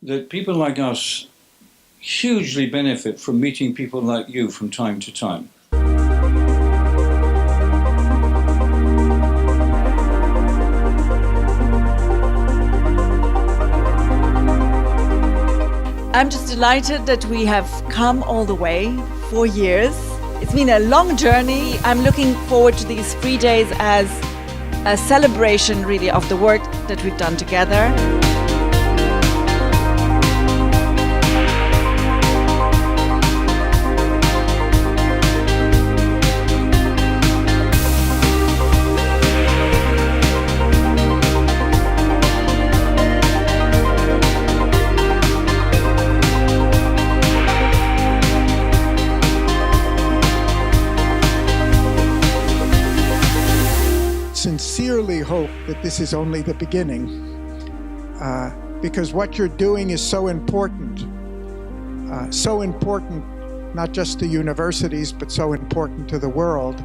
that people like us hugely benefit from meeting people like you from time to time. I'm just delighted that we have come all the way, 4 years. It's been a long journey. I'm looking forward to these 3 days as a celebration really of the work that we've done together. Sincerely hope that this is only the beginning, because what you're doing is so important not just to universities, but so important to the world.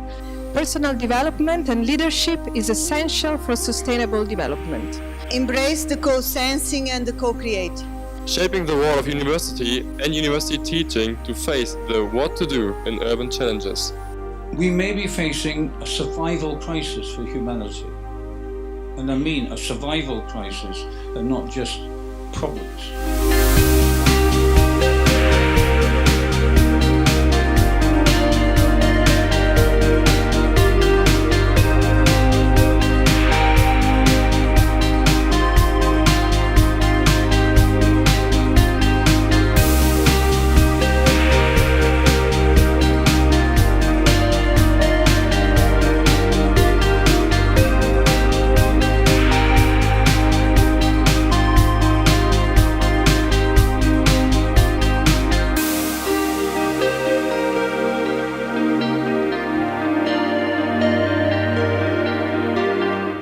Personal development and leadership is essential for sustainable development. Embrace the co-sensing and the co-create. Shaping the role of university and university teaching to face the what to do in urban challenges. We may be facing a survival crisis for humanity. And I mean a survival crisis and not just problems.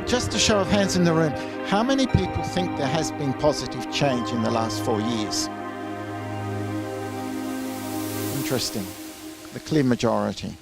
Just a show of hands in the room, how many people think there has been positive change in the last 4 years? Interesting. The clear majority.